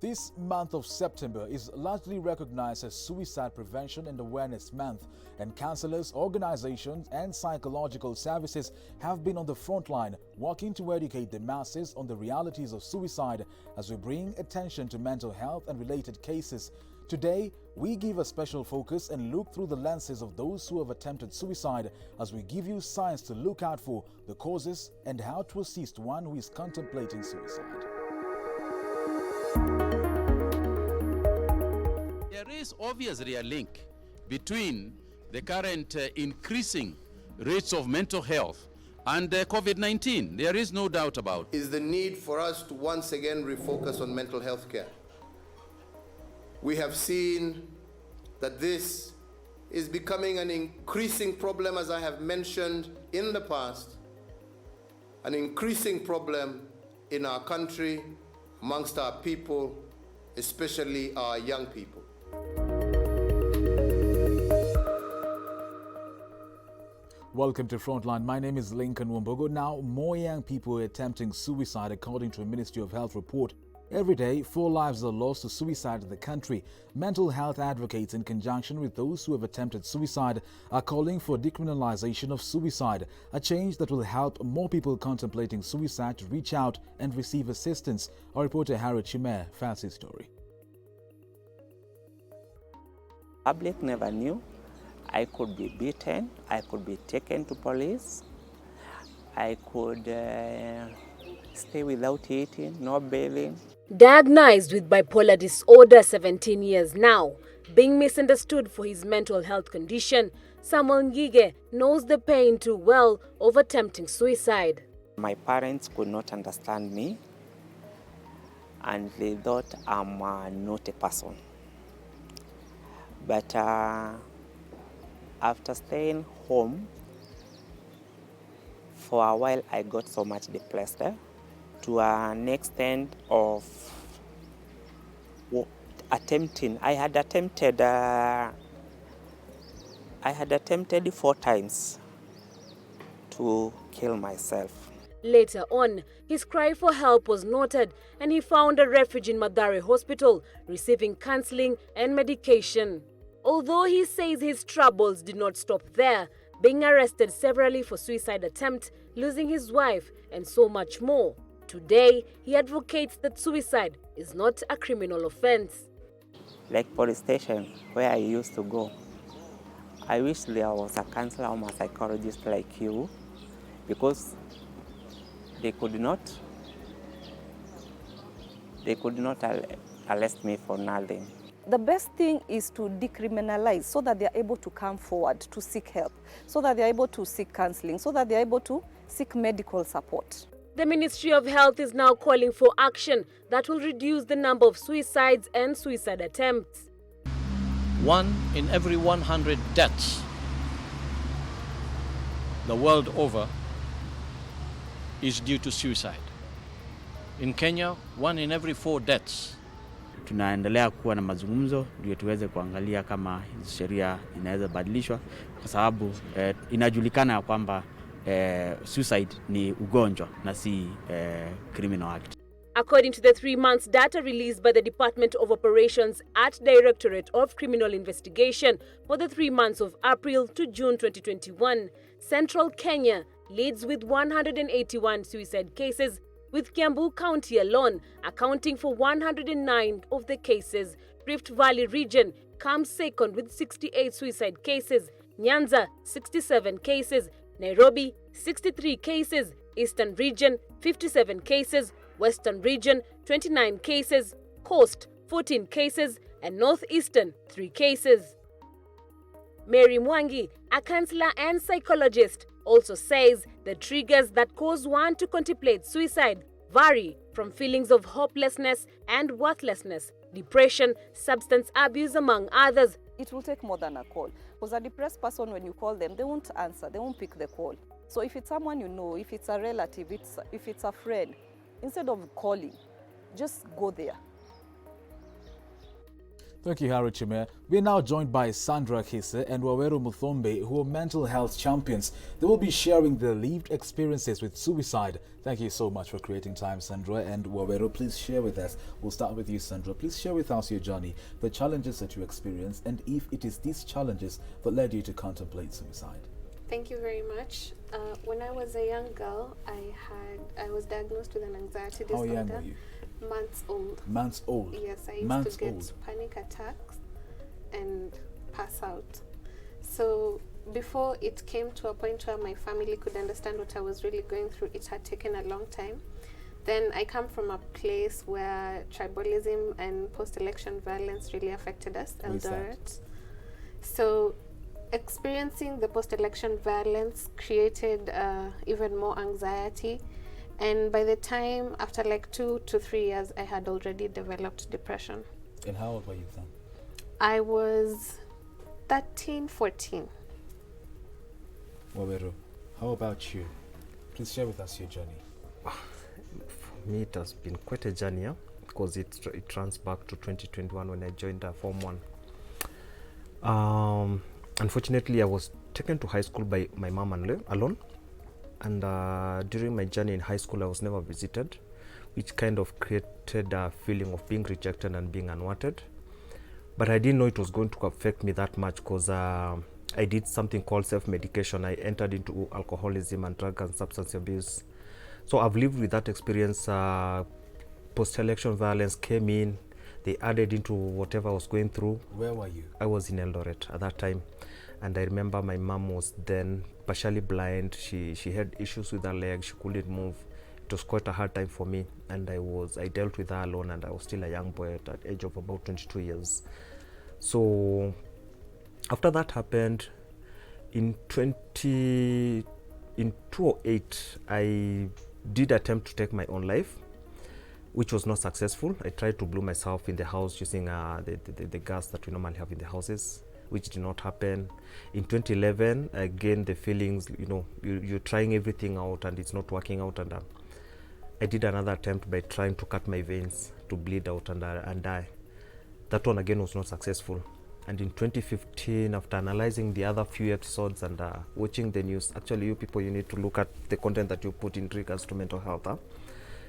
This month of September is largely recognized as Suicide Prevention and Awareness Month, and counselors, organizations, and psychological services have been on the front line working to educate the masses on the realities of suicide as we bring attention to mental health and related cases. Today, we give a special focus and look through the lenses of those who have attempted suicide as we give you signs to look out for, the causes, and how to assist one who is contemplating suicide. There is obviously a link between the current increasing rates of mental health and COVID-19. There is no doubt about it. Is the need for us to once again refocus on mental health care. We have seen that this is becoming an increasing problem, as I have mentioned in the past, an increasing problem in our country, amongst our people, especially our young people. Welcome to Frontline. My name is Lincoln Wambogo. Now, more young people are attempting suicide according to a Ministry of Health report. Every day, 4 lives are lost to suicide in the country. Mental health advocates, in conjunction with those who have attempted suicide, are calling for decriminalization of suicide, a change that will help more people contemplating suicide to reach out and receive assistance. Our reporter Harry Chimer finds his story. Public never knew. I could be beaten, I could be taken to police, I could stay without eating, no bathing. Diagnosed with bipolar disorder 17 years now, being misunderstood for his mental health condition, Samuel Ngige knows the pain too well of attempting suicide. My parents could not understand me and they thought I'm not a person. But after staying home for a while, I got so much depressed to an extent of attempting. I had attempted 4 times to kill myself. Later on, his cry for help was noted and he found a refuge in Mathare Hospital, receiving counseling and medication. Although he says his troubles did not stop there, being arrested severally for suicide attempt, losing his wife, and so much more. Today, he advocates that suicide is not a criminal offense. Like police station, where I used to go, I wish there was a counselor or a psychologist like you, because they could not arrest me for nothing. The best thing is to decriminalize so that they are able to come forward to seek help, so that they are able to seek counseling, so that they are able to seek medical support. The Ministry of Health is now calling for action that will reduce the number of suicides and suicide attempts. 1 in every 100 deaths the world over is due to suicide. In Kenya, 1 in every 4 deaths. Tunaendelea kuwa na mazungumzo ndio tuweze kuangalia kama sheria inaweza badilishwa, kwa sababu inajulikana kwamba suicide ni ugonjwa na si criminal act. According to the 3 months data released by the Department of Operations at Directorate of Criminal Investigation for the 3 months of April to June 2021, Central Kenya leads with 181 suicide cases, with Kiambu County alone accounting for 109 of the cases. Rift Valley region comes second with 68 suicide cases, Nyanza 67 cases, Nairobi 63 cases, Eastern region 57 cases, Western region 29 cases, Coast 14 cases, and Northeastern 3 cases. Mary Mwangi, a counselor and psychologist, also says the triggers that cause one to contemplate suicide vary from feelings of hopelessness and worthlessness, depression, substance abuse, among others. It will take more than a call. Because a depressed person, when you call them, they won't answer, they won't pick the call. So if it's someone you know, if it's a relative, if it's a friend, instead of calling, just go there. Thank you, Harry Chime. We're now joined by Sandra Kise and Waweru Muthombe, who are mental health champions. They will be sharing their lived experiences with suicide. Thank you so much for creating time, Sandra. And Waweru, please share with us. We'll start with you, Sandra. Please share with us your journey, the challenges that you experienced, and if it is these challenges that led you to contemplate suicide. Thank you very much. When I was a young girl, I was diagnosed with an anxiety disorder. How young were you? Months old. Months old? Yes, I used to get panic attacks and pass out. So before it came to a point where my family could understand what I was really going through, it had taken a long time. Then I come from a place where tribalism and post-election violence really affected us, Eldoret. So experiencing the post-election violence created even more anxiety. And by the time, after like 2 to 3 years, I had already developed depression. And how old were you then? I was 13, 14. Waweru, how about you? Please share with us your journey. For me, it has been quite a journey, because it runs back to 2021 when I joined Form 1. Unfortunately, I was taken to high school by my mom alone. And during my journey in high school, I was never visited, which kind of created a feeling of being rejected and being unwanted. But I didn't know it was going to affect me that much, because I did something called self-medication. I entered into alcoholism and drug and substance abuse. So I've lived with that experience. Post-election violence came in. They added into whatever I was going through. Where were you? I was in Eldoret at that time. And I remember my mom was then partially blind. She had issues with her leg. She couldn't move. It was quite a hard time for me. And I dealt with her alone, and I was still a young boy at the age of about 22 years. So after that happened, in 2008, I did attempt to take my own life, which was not successful. I tried to blow myself in the house using the gas that we normally have in the houses, which did not happen. In 2011, again, the feelings, you're trying everything out and it's not working out. And I did another attempt by trying to cut my veins to bleed out and die. That one again was not successful. And in 2015, after analyzing the other few episodes and watching the news, actually, you people, you need to look at the content that you put in regards to mental health.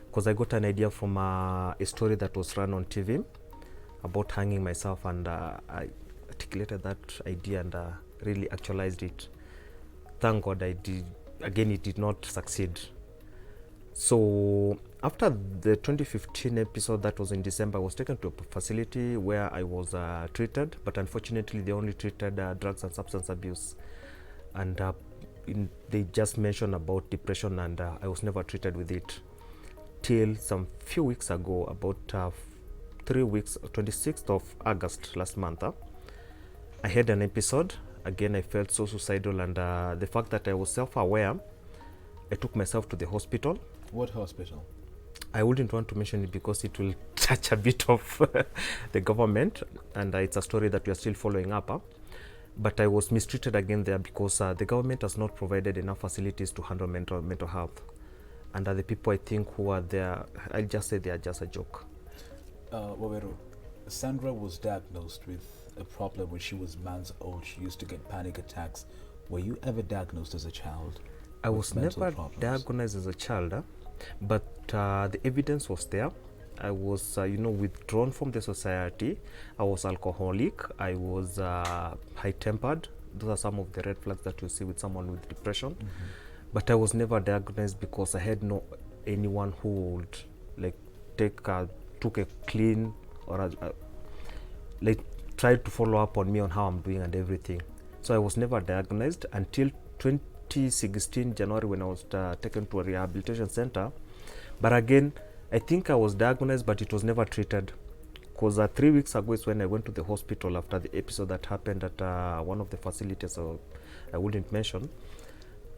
Because I got an idea from a story that was run on TV about hanging myself, and I articulated that idea and really actualized it. Thank God I did. Again, it did not succeed. So after the 2015 episode, that was in December, I was taken to a facility where I was treated, but unfortunately they only treated drugs and substance abuse. And they just mentioned about depression, and I was never treated with it. Till some few weeks ago, about 3 weeks, 26th of August last month, I had an episode. Again, I felt so suicidal, and the fact that I was self-aware, I took myself to the hospital. What hospital? I wouldn't want to mention it because it will touch a bit of the government, and it's a story that we are still following up. But I was mistreated again there because the government has not provided enough facilities to handle mental health. And the people I think who are there, I'll just say they are just a joke. Waweru, Sandra was diagnosed with a problem when she was months old. She used to get panic attacks. Were you ever diagnosed as a child? I was never diagnosed as a child, but the evidence was there. I was, withdrawn from the society. I was alcoholic. I was high-tempered. Those are some of the red flags that you see with someone with depression. Mm-hmm. But I was never diagnosed because I had no anyone who would took a clean or tried to follow up on me on how I'm doing and everything. So I was never diagnosed until 2016 January when I was taken to a rehabilitation center. But again, I think I was diagnosed, but it was never treated. Because 3 weeks ago is when I went to the hospital after the episode that happened at one of the facilities I wouldn't mention.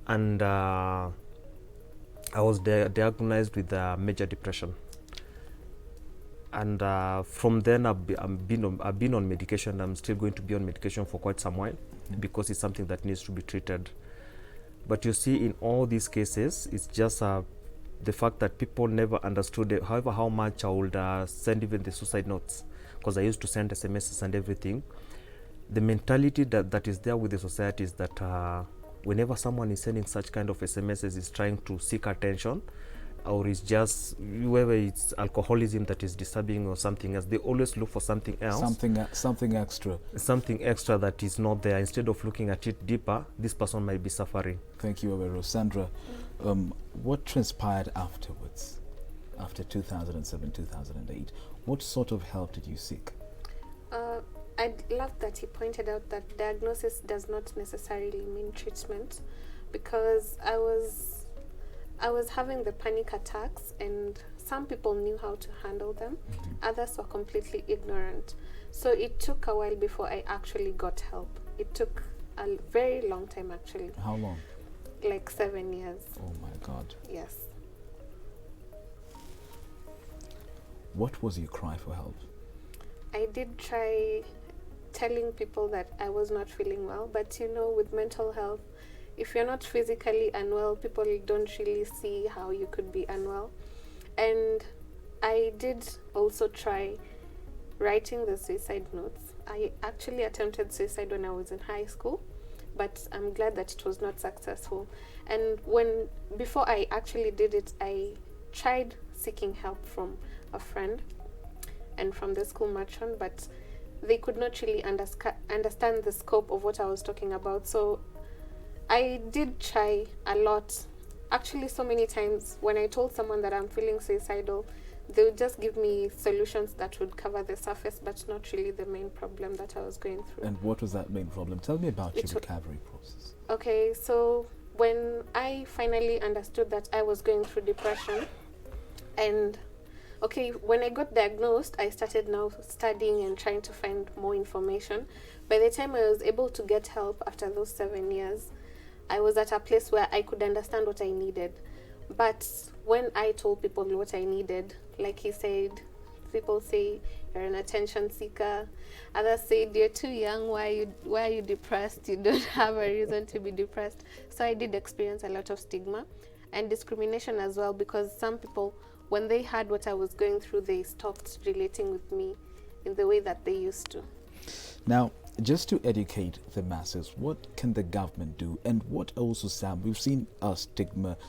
And I was diagnosed with major depression. And from then I've been on medication. I'm still going to be on medication for quite some while because it's something that needs to be treated. But you see, in all these cases, it's just the fact that people never understood it, however how much I would send even the suicide notes, because I used to send SMSs and everything. The mentality that is there with the society is that whenever someone is sending such kind of SMSs is trying to seek attention, or is just, whether it's alcoholism that is disturbing or something else, they always look for something else. Something extra. Something extra that is not there. Instead of looking at it deeper, this person might be suffering. Thank you, Awero. Sandra, what transpired afterwards, after 2007, 2008? What sort of help did you seek? I love that he pointed out that diagnosis does not necessarily mean treatment, because I was having the panic attacks, and some people knew how to handle them. Others were completely ignorant. So it took a while before I actually got help. It took a very long time, actually. How long? Like 7 years. Oh my God. Yes. What was your cry for help? I did try telling people that I was not feeling well, but you know, with mental health, if you're not physically unwell, people don't really see how you could be unwell. And I did also try writing the suicide notes. I actually attempted suicide when I was in high school, but I'm glad that it was not successful. And before I actually did it, I tried seeking help from a friend and from the school matron, but they could not really understand the scope of what I was talking about. So I did try a lot. Actually, so many times when I told someone that I'm feeling suicidal, they would just give me solutions that would cover the surface, but not really the main problem that I was going through. And what was that main problem? Tell me about your recovery process. Okay, so when I finally understood that I was going through depression, and when I got diagnosed, I started now studying and trying to find more information. By the time I was able to get help after those 7 years, I was at a place where I could understand what I needed. But when I told people what I needed, like he said, people say you're an attention seeker. Others say you're too young. Why are you depressed? You don't have a reason to be depressed. So I did experience a lot of stigma and discrimination as well, because some people, when they heard what I was going through, they stopped relating with me in the way that they used to. Now, just to educate the masses, what can the government do? And what also, Sam, we've seen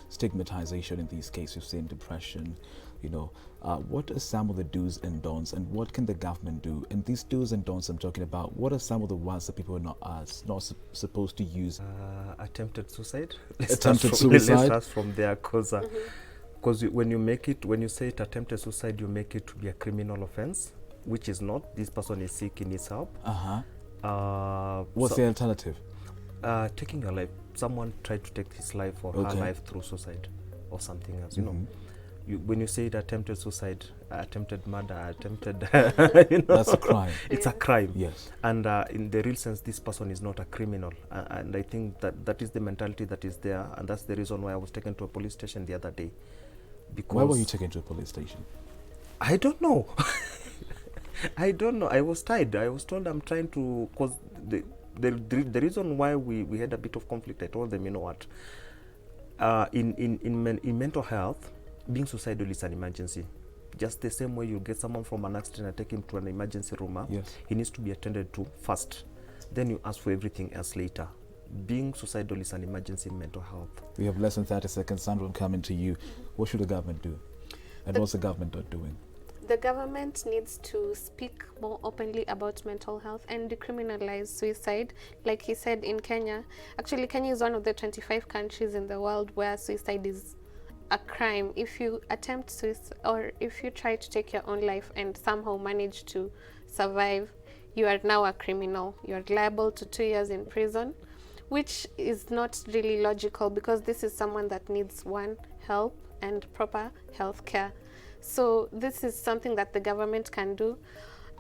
stigmatization in these cases. We've seen depression, what are some of the do's and don'ts, and what can the government do? And these do's and don'ts I'm talking about, what are some of the ones that people are not supposed to use? Attempted suicide. Attempted suicide. Let's start from there, because when you say it attempted suicide, you make it to be a criminal offense, which is not. This person is sick, he needs help. What's the alternative? Taking your life. Someone tried to take his life or her life through suicide or something else. When you say it attempted suicide, attempted murder, attempted, that's a crime. It's a crime. Yes. And in the real sense, this person is not a criminal. And I think that is the mentality that is there, and that's the reason why I was taken to a police station the other day. Because why were you taken to a police station? I don't know. I don't know. I was tired. I was told I'm trying to, because the reason why we had a bit of conflict, I told them, you know what, in mental health, being suicidal is an emergency. Just the same way you get someone from an accident and take him to an emergency room, he needs to be attended to first. Then you ask for everything else later. Being suicidal is an emergency in mental health. We have less than 30 seconds. Sandra, I'm coming to you. What should the government do? And what's the government not doing? The government needs to speak more openly about mental health and decriminalize suicide. Like he said, in Kenya, actually Kenya is one of the 25 countries in the world where suicide is a crime. If you attempt suicide, or if you try to take your own life and somehow manage to survive, you are now a criminal. You are liable to 2 years in prison, which is not really logical, because this is someone that needs help and proper health care. So this is something that the government can do,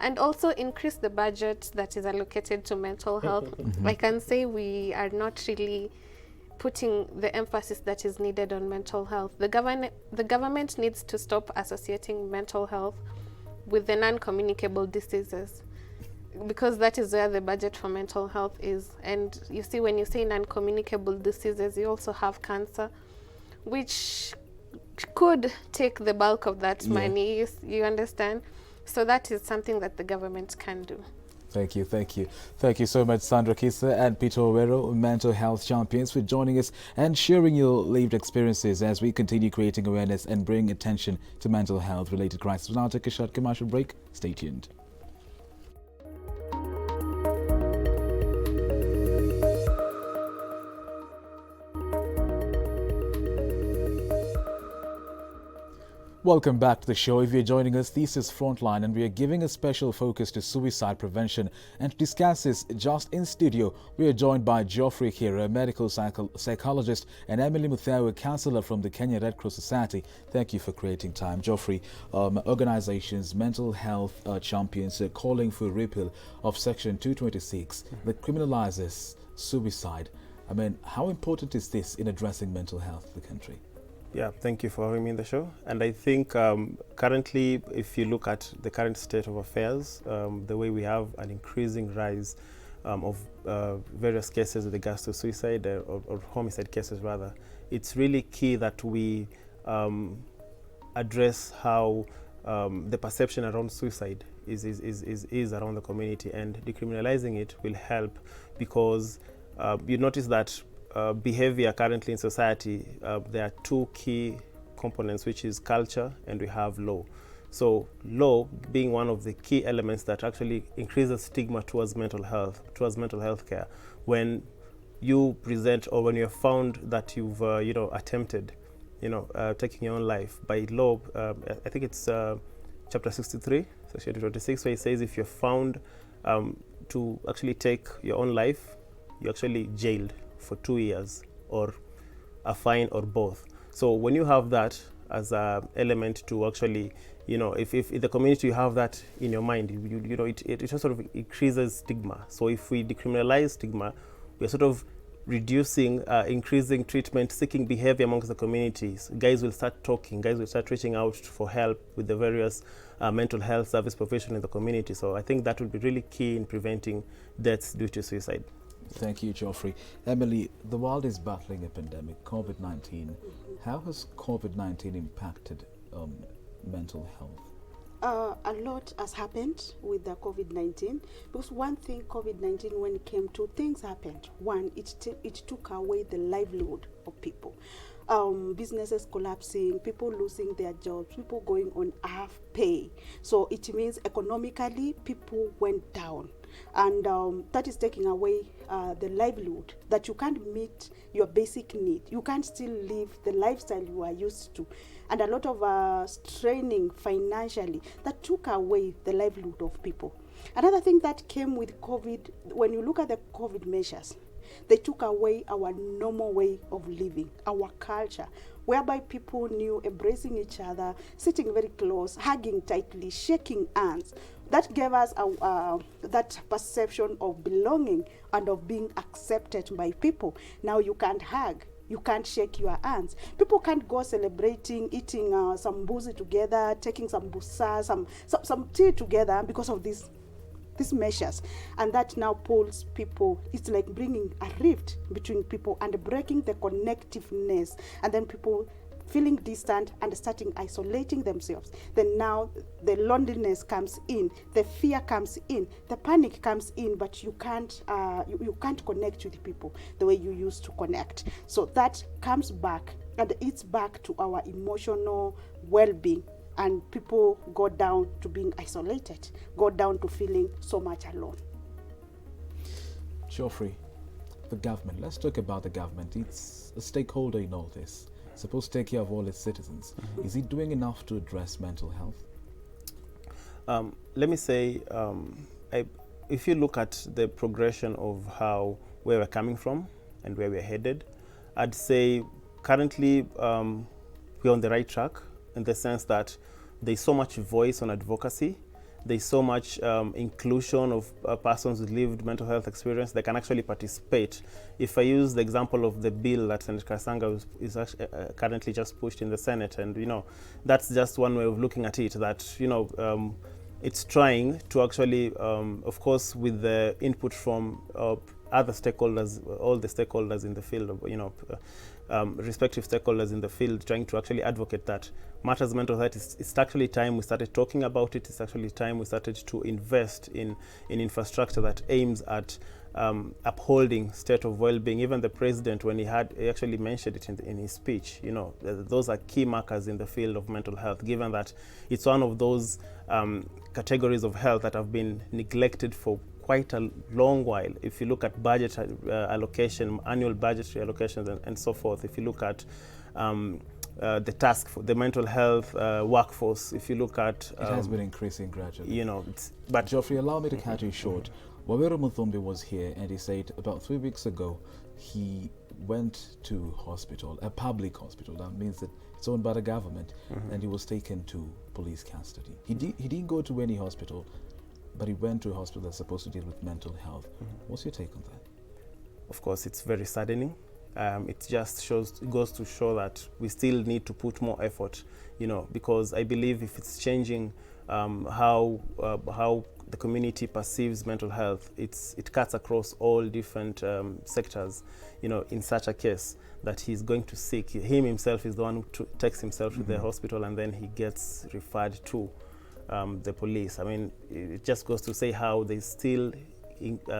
and also increase the budget that is allocated to mental health. I can say we are not really putting the emphasis that is needed on mental health. The government needs to stop associating mental health with the non-communicable diseases, because that is where the budget for mental health is. And you see, when you say non-communicable diseases, you also have cancer, which could take the bulk of that Yeah. money, you understand? So that is something that the government can do. Thank you, thank you. Thank you so much, Sandra Kisa and Peter Owero, mental health champions, for joining us and sharing your lived experiences as we continue creating awareness and bring attention to mental health related crises. We'll now take a short commercial break. Stay tuned. Welcome back to the show. If you're joining us, this is Frontline, and we are giving a special focus to suicide prevention. And to discuss this, just in studio, we are joined by Geoffrey Kira, a medical psychologist, and Emily Mutheu, a counsellor from the Kenya Red Cross Society. Thank you for creating time. Geoffrey, organizations, mental health champions are calling for a repeal of Section 226 that criminalizes suicide. I mean, how important is this in addressing mental health in the country? Yeah, thank you for having me in the show. And I think currently, if you look at the current state of affairs, the way we have an increasing rise of various cases with regards to suicide or homicide cases rather, it's really key that we address how the perception around suicide is around the community, and decriminalizing it will help, because you notice that behavior currently in society, there are two key components, which is culture and we have law. So law being one of the key elements that actually increases stigma towards mental health care. When you present or when you're found that you've attempted taking your own life, by law, I think it's chapter 63, section 26, where it says if you're found to actually take your own life, you're actually jailed for 2 years or a fine or both. So when you have that as an element to actually, if in the community you have that in your mind, it sort of increases stigma. So if we decriminalize stigma, we're sort of reducing, increasing treatment seeking behavior amongst the communities. Guys will start talking, guys will start reaching out for help with the various mental health service professionals in the community. So I think that will be really key in preventing deaths due to suicide. Thank you, Geoffrey. Emily, the world is battling a pandemic, COVID-19. How has COVID-19 impacted mental health? A lot has happened with the COVID-19, because one thing COVID-19, when it came to, things happened. One, it took away the livelihood of people. Businesses collapsing, people losing their jobs, people going on half pay. So it means economically people went down. And that is taking away the livelihood, that you can't meet your basic need. You can't still live the lifestyle you are used to. And a lot of straining financially that took away the livelihood of people. Another thing that came with COVID, when you look at the COVID measures, they took away our normal way of living, our culture, whereby people knew embracing each other, sitting very close, hugging tightly, shaking hands. That gave us that perception of belonging and of being accepted by people. Now you can't hug, you can't shake your hands. People can't go celebrating, eating some mbuzi together, taking some busa, some tea together because of these measures. And that now pulls people. It's like bringing a rift between people and breaking the connectiveness, and then people feeling distant and starting isolating themselves. Then now the loneliness comes in, the fear comes in, the panic comes in, but you can't connect with people the way you used to connect. So that comes back, and it's back to our emotional well-being, and people go down to being isolated, go down to feeling so much alone. Geoffrey, the government, let's talk about the government. It's a stakeholder in all this. Supposed to take care of all its citizens. Is it doing enough to address mental health? Let me say, if you look at the progression of where we're coming from and where we're headed, I'd say currently we're on the right track, in the sense that there's so much voice on advocacy. There's so much inclusion of persons with lived mental health experience that can actually participate. If I use the example of the bill that Senator Kasanga is actually, currently just pushed in the Senate, and that's just one way of looking at it, that it's trying to actually, of course, with the input from other stakeholders, all the stakeholders in the field of respective stakeholders in the field, trying to actually advocate that matters mental health. It's actually time we started talking about it. It's actually time we started to invest in infrastructure that aims at upholding state of well-being. Even the president, when he actually mentioned it in his speech, you know, those are key markers in the field of mental health, given that it's one of those categories of health that have been neglected for quite a long while. If you look at budget allocation, annual budgetary allocations and so forth, if you look at the task for the mental health workforce, if you look at... it has been increasing gradually. You know, but Geoffrey, allow me to cut you short. Waweru Muthumbi was here and he said about 3 weeks ago he went to hospital, a public hospital. That means that it's owned by the government, and he was taken to police custody. He didn't go to any hospital, but he went to a hospital that's supposed to deal with mental health. What's your take on that? Of course, it's very saddening. It just goes to show that we still need to put more effort, you know, because I believe if it's changing how the community perceives mental health, it cuts across all different sectors. You know, in such a case that he's going to seek, him himself is the one who takes himself to the hospital, and then he gets referred to the police. I mean, it just goes to say how there's still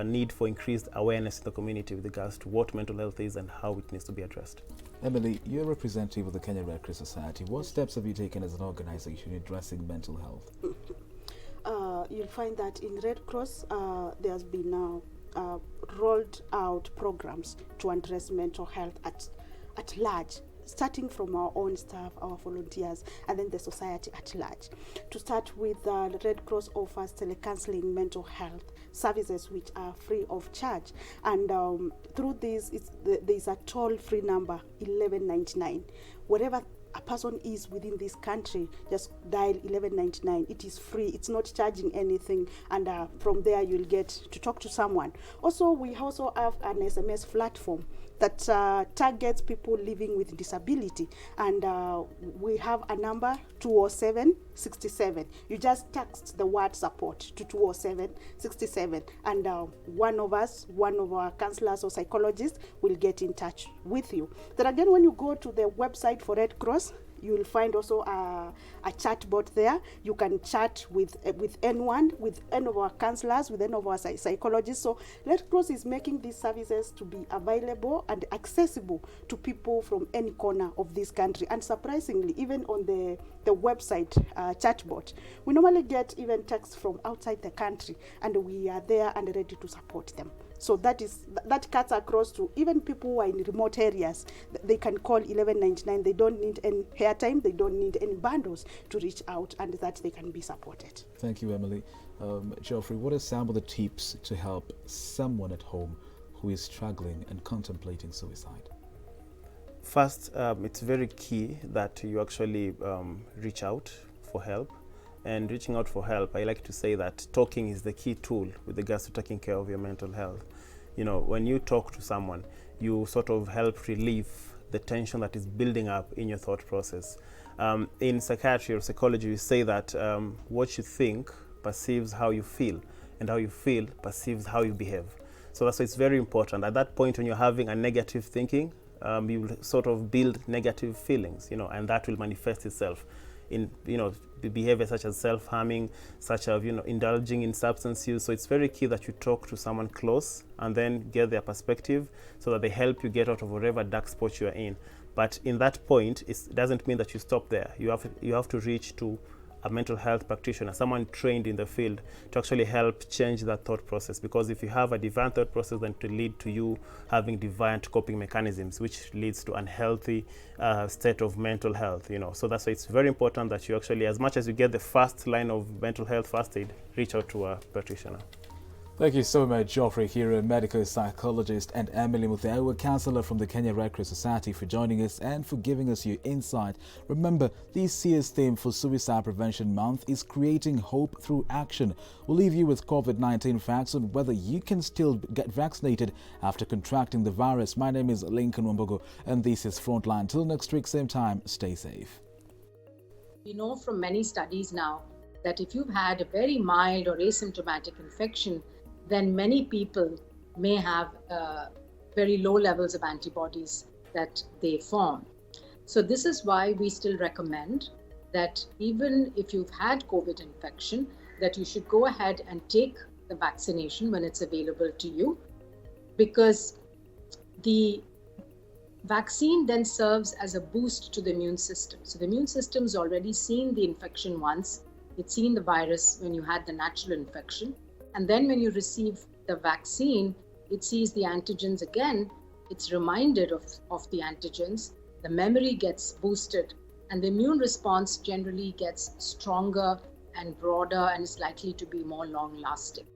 need for increased awareness in the community with regards to what mental health is and how it needs to be addressed. Emily, you're a representative of the Kenya Red Cross Society. What steps have you taken as an organization in addressing mental health? You'll find that in Red Cross there's been rolled out programs to address mental health at large, starting from our own staff, our volunteers, and then the society at large. To start with, the Red Cross offers telecounseling mental health services which are free of charge, and through this there's a toll-free number, 1199. Wherever a person is within this country, just dial 1199. It is free, it's not charging anything, and from there you'll get to talk to someone. Also, we also have an SMS platform that targets people living with disability, and we have a number 207-67. You just text the word support to 207-67, and one of our counselors or psychologists will get in touch with you. Then again, when you go to the website for Red Cross, you will find also a chat bot there. You can chat with anyone, with any of our counselors, with any of our psychologists. So Red Cross is making these services to be available and accessible to people from any corner of this country. And surprisingly, even on the website chatbot, we normally get even texts from outside the country, and we are there and ready to support them. So that cuts across to even people who are in remote areas. They can call 1199. They don't need any airtime. They don't need any bundles to reach out, and that they can be supported. Thank you, Emily. Geoffrey, what are some of the tips to help someone at home who is struggling and contemplating suicide? First, it's very key that you actually reach out for help. And reaching out for help, I like to say that talking is the key tool with regards to taking care of your mental health. You know, when you talk to someone, you sort of help relieve the tension that is building up in your thought process. In psychiatry or psychology, we say that what you think perceives how you feel, and how you feel perceives how you behave. So that's why it's very important. At that point when you're having a negative thinking, you will sort of build negative feelings, you know, and that will manifest itself in, you know, behavior such as self-harming, such as, you know, indulging in substance use. So it's very key that you talk to someone close and then get their perspective so that they help you get out of whatever dark spot you are in. But in that point, it doesn't mean that you stop there. You have to reach to a mental health practitioner, someone trained in the field, to actually help change that thought process. Because if you have a deviant thought process, then it will lead to you having deviant coping mechanisms, which leads to unhealthy state of mental health. You know, so that's why it's very important that you actually, as much as you get the first line of mental health first aid, reach out to a practitioner. Thank you so much, Geoffrey Hero, medical psychologist, and Emily Mutheu, a counsellor from the Kenya Red Cross Society, for joining us and for giving us your insight. Remember, this year's theme for Suicide Prevention Month is creating hope through action. We'll leave you with COVID-19 facts on whether you can still get vaccinated after contracting the virus. My name is Lincoln Wambogo, and this is Frontline. Till next week, same time, stay safe. We know from many studies now that if you've had a very mild or asymptomatic infection, then many people may have very low levels of antibodies. that they form. So this is why we still recommend that even if you've had COVID infection, that you should go ahead and take the vaccination when it's available to you, because the vaccine then serves as a boost to the immune system. So the immune system's already seen the infection once. It's seen the virus when you had the natural infection. And then when you receive the vaccine, it sees the antigens again. It's reminded of the antigens. The memory gets boosted, and the immune response generally gets stronger and broader and is likely to be more long-lasting.